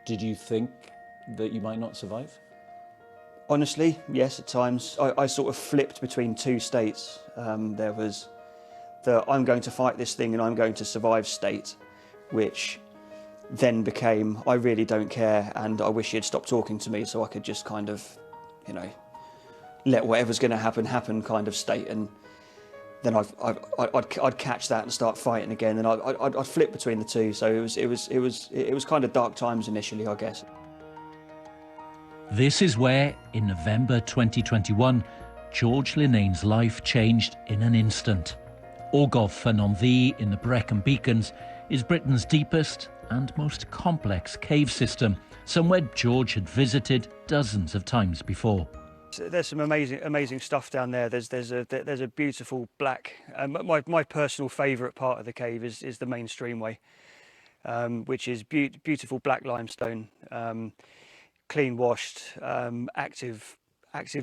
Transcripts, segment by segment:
Did you think that you might not survive? Honestly, yes, at times. I sort of flipped between two states. There was the I'm going to fight this thing and I'm going to survive state, which then became I really don't care and I wish you'd stop talking to me so I could just kind of, you know, let whatever's going to happen kind of state. And then I'd catch that and start fighting again, and I'd flip between the two. So it was kind of dark times initially, I guess. This is where, in November 2021, George Linnane's life changed in an instant. Ogof Ffynnon in the Brecon Beacons is Britain's deepest and most complex cave system, somewhere George had visited dozens of times before. There's some amazing stuff down there. There's a beautiful black. My personal favourite part of the cave is the main streamway, which is beautiful black limestone, clean washed, active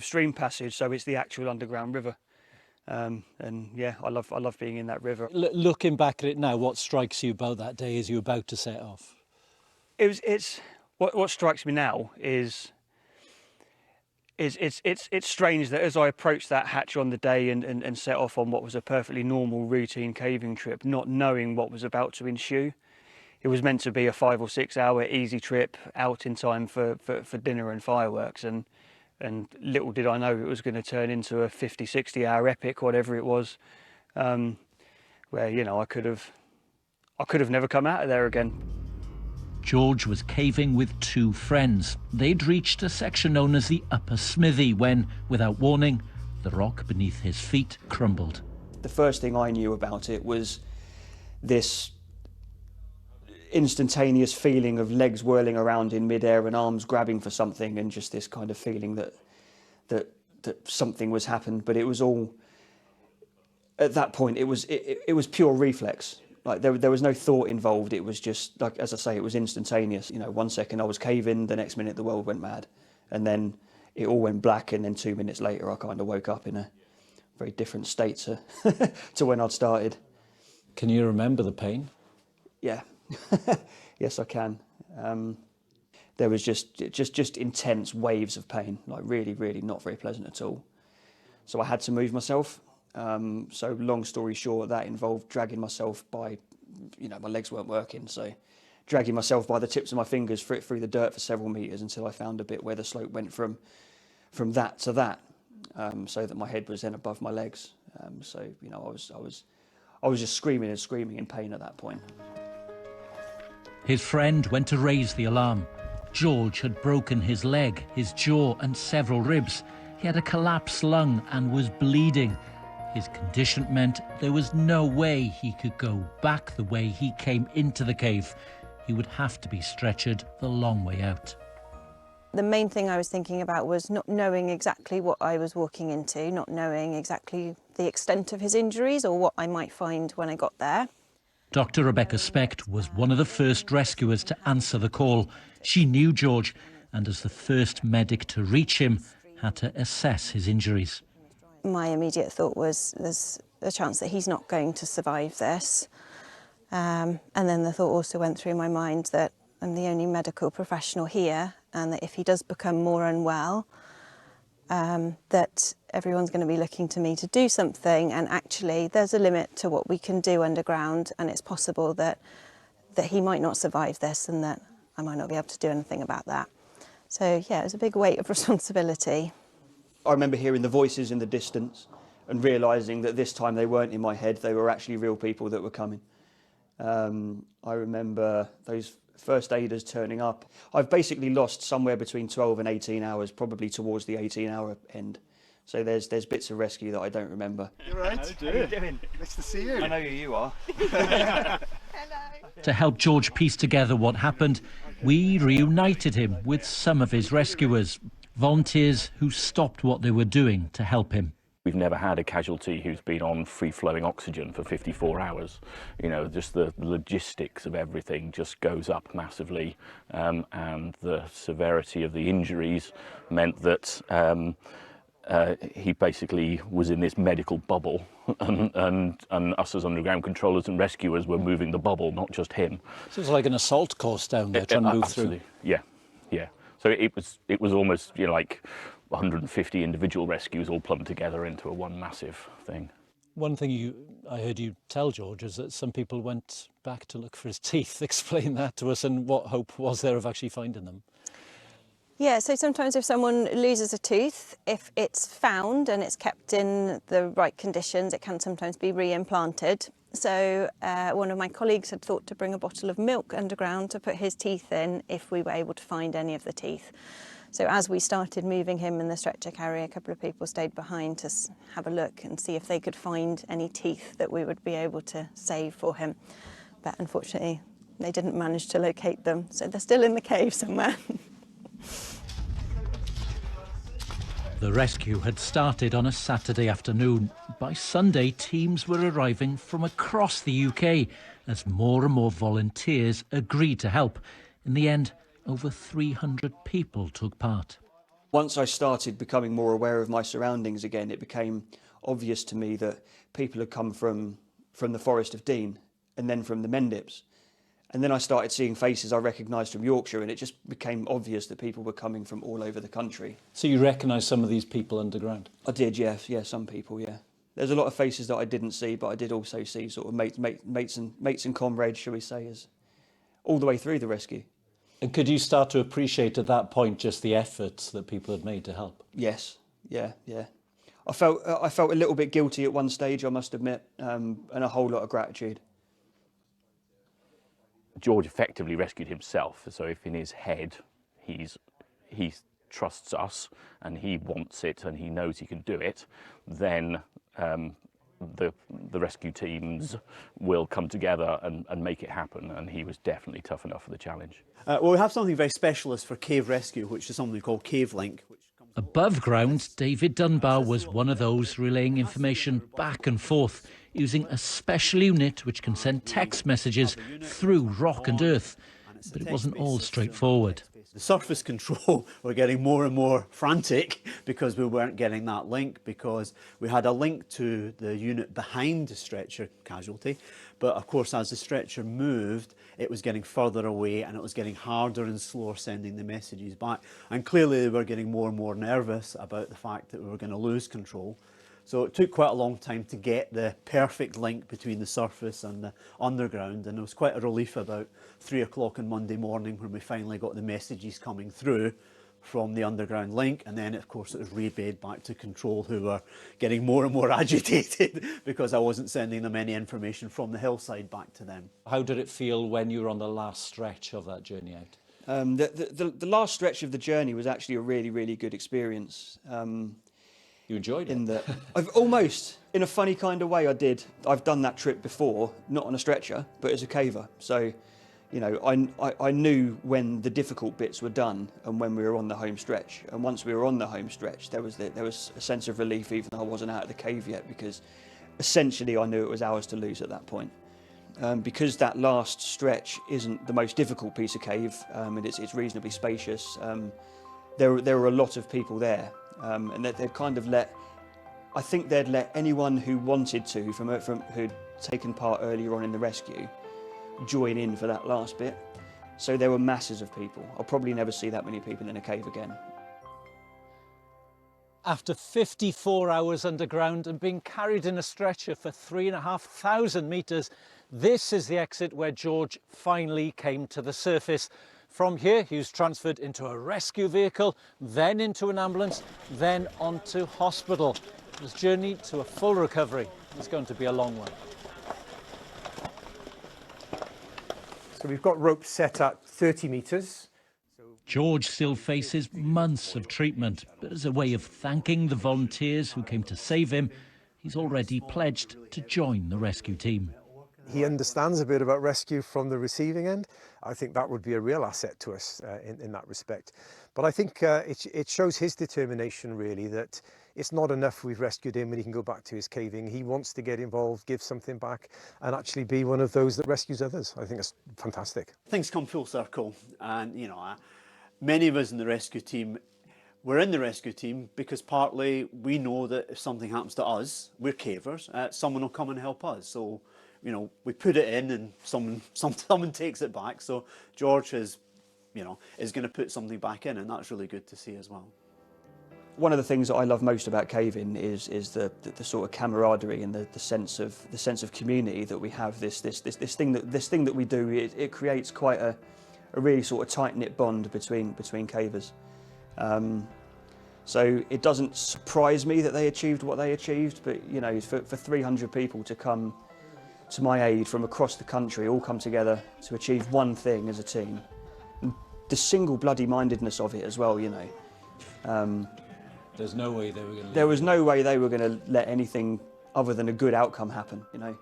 stream passage. So it's the actual underground river, and yeah, I love being in that river. Looking back at it now, what strikes you about that day as you're about to set off? What strikes me now is. It's strange that as I approached that hatch on the day and set off on what was a perfectly normal routine caving trip, not knowing what was about to ensue. It was meant to be a 5 or 6 hour easy trip out in time for dinner and fireworks, and little did I know it was going to turn into a 50, 60 hour epic, whatever it was, where, you know, I could have never come out of there again. George was caving with two friends. They'd reached a section known as the Upper Smithy when, without warning, the rock beneath his feet crumbled. The first thing I knew about it was this instantaneous feeling of legs whirling around in midair and arms grabbing for something, and just this kind of feeling that something was happened. But it was all, at that point, it was pure reflex. Like there was no thought involved. It was just, like, as I say, it was instantaneous. You know, 1 second I was caving, the next minute the world went mad, and then it all went black, and then 2 minutes later I kind of woke up in a very different state to when I'd started. Can you remember the pain? Yeah, yes I can. There was just intense waves of pain, like really not very pleasant at all. So I had to move myself. So long story short, that involved dragging myself by, you know, my legs weren't working, so dragging myself by the tips of my fingers through the dirt for several meters until I found a bit where the slope went from that to that, so that my head was then above my legs. So, you know, I was just screaming in pain at that point. His friend went to raise the alarm. George had broken his leg, his jaw and several ribs. He had a collapsed lung and was bleeding. His condition meant there was no way he could go back the way he came into the cave. He would have to be stretchered the long way out. The main thing I was thinking about was not knowing exactly what I was walking into, not knowing exactly the extent of his injuries or what I might find when I got there. Dr. Rebecca Specht was one of the first rescuers to answer the call. She knew George, and as the first medic to reach him, had to assess his injuries. My immediate thought was there's a chance that he's not going to survive this. And then the thought also went through my mind that I'm the only medical professional here, and that if he does become more unwell, that everyone's going to be looking to me to do something, and actually there's a limit to what we can do underground, and it's possible that he might not survive this and that I might not be able to do anything about that. So yeah, it was a big weight of responsibility. I remember hearing the voices in the distance and realising that this time they weren't in my head, they were actually real people that were coming. I remember those first aiders turning up. I've basically lost somewhere between 12 and 18 hours, probably towards the 18-hour end. So there's bits of rescue that I don't remember. You're right. How are you doing? Nice to see you. I know who you are. Hello. To help George piece together what happened, we reunited him with some of his rescuers, volunteers who stopped what they were doing to help him. We've never had a casualty who's been on free-flowing oxygen for 54 hours. You know, just the logistics of everything just goes up massively, and the severity of the injuries meant that he basically was in this medical bubble, and us as underground controllers and rescuers were moving the bubble, not just him. So it's like an assault course down there, trying to move Absolutely. through. Yeah. So it was almost, you know, like 150 individual rescues all plumbed together into a one massive thing. One thing I heard you tell, George, is that some people went back to look for his teeth. Explain that to us, and what hope was there of actually finding them? Yeah, so sometimes if someone loses a tooth, if it's found and it's kept in the right conditions, it can sometimes be re-implanted. So one of my colleagues had thought to bring a bottle of milk underground to put his teeth in if we were able to find any of the teeth. So as we started moving him in the stretcher carrier, a couple of people stayed behind to have a look and see if they could find any teeth that we would be able to save for him. But unfortunately, they didn't manage to locate them, so they're still in the cave somewhere. The rescue had started on a Saturday afternoon. By Sunday, teams were arriving from across the UK as more and more volunteers agreed to help. In the end, over 300 people took part. Once I started becoming more aware of my surroundings again, it became obvious to me that people had come from the Forest of Dean and then from the Mendips. And then I started seeing faces I recognised from Yorkshire, and it just became obvious that people were coming from all over the country. So you recognise some of these people underground? I did, yeah, some people, yeah. There's a lot of faces that I didn't see, but I did also see sort of mates and comrades, shall we say, as all the way through the rescue. And could you start to appreciate at that point just the efforts that people had made to help? Yes, yeah. I felt a little bit guilty at one stage, I must admit, and a whole lot of gratitude. George effectively rescued himself. So if in his head he trusts us and he wants it and he knows he can do it, then the rescue teams will come together and make it happen. And he was definitely tough enough for the challenge. Well, we have something very specialist for cave rescue, which is something called Cave Link. Above ground, David Dunbar was one of those relaying information back and forth using a special unit which can send text messages through rock and earth. But it wasn't all straightforward. The surface control were getting more and more frantic because we weren't getting that link, because we had a link to the unit behind the stretcher casualty. But of course, as the stretcher moved, it was getting further away and it was getting harder and slower sending the messages back. And clearly they were getting more and more nervous about the fact that we were going to lose control. So it took quite a long time to get the perfect link between the surface and the underground, and it was quite a relief about 3 o'clock on Monday morning when we finally got the messages coming through from the underground link. And then of course it was relayed back to control, who were getting more and more agitated because I wasn't sending them any information from the hillside back to them. How did it feel when you were on the last stretch of that journey out? The last stretch of the journey was actually a really, really good experience. You enjoyed it? In that, I've almost, in a funny kind of way, I did. I've done that trip before, not on a stretcher, but as a caver. So, you know, I knew when the difficult bits were done and when we were on the home stretch. And once we were on the home stretch, there was a sense of relief, even though I wasn't out of the cave yet, because essentially I knew it was ours to lose at that point. Because that last stretch isn't the most difficult piece of cave, and it's reasonably spacious. There were a lot of people there. And that they'd kind of I think they'd let anyone who wanted to, who'd taken part earlier on in the rescue, join in for that last bit. So there were masses of people. I'll probably never see that many people in a cave again. After 54 hours underground and being carried in a stretcher for 3,500 metres, this is the exit where George finally came to the surface. From here, he was transferred into a rescue vehicle, then into an ambulance, then onto hospital. His journey to a full recovery is going to be a long one. So we've got ropes set at 30 metres. George still faces months of treatment, but as a way of thanking the volunteers who came to save him, he's already pledged to join the rescue team. He understands a bit about rescue from the receiving end. I think that would be a real asset to us in that respect. But I think it shows his determination, really, that it's not enough we've rescued him and he can go back to his caving. He wants to get involved, give something back, and actually be one of those that rescues others. I think it's fantastic. Things come full circle, and you know, many of us in the rescue team we're in the rescue team because partly we know that if something happens to us, we're cavers, someone will come and help us. So, you know, we put it in and someone takes it back. So George is, you know, is going to put something back in, and that's really good to see as well. One of the things that I love most about caving is the sort of camaraderie and the sense of community that we have. This thing that we do, it creates quite a really sort of tight-knit bond between cavers. So it doesn't surprise me that they achieved what they achieved, but you know, for 300 people to come to my aid from across the country, all come together to achieve one thing as a team, and the single bloody mindedness of it as well, you know. There's no way they were going to. There was no way they were going to let anything other than a good outcome happen, you know.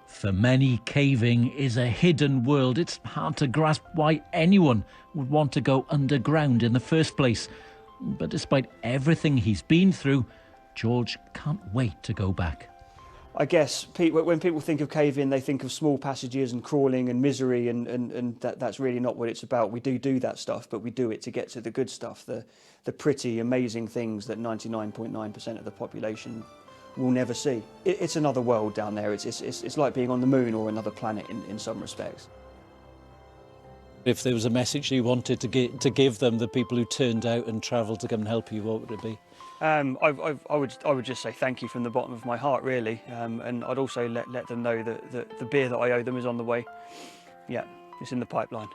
For many, caving is a hidden world. It's hard to grasp why anyone would want to go underground in the first place. But despite everything he's been through, George can't wait to go back. I guess when people think of caving, they think of small passages and crawling and misery, and that's really not what it's about. We do that stuff, but we do it to get to the good stuff, the pretty, amazing things that 99.9% of the population will never see. It's another world down there. It's like being on the moon or another planet in some respects. If there was a message you wanted to give them, the people who turned out and travelled to come and help you, what would it be? I would just say thank you from the bottom of my heart, really, and I'd also let them know that the beer that I owe them is on the way. Yeah, it's in the pipeline.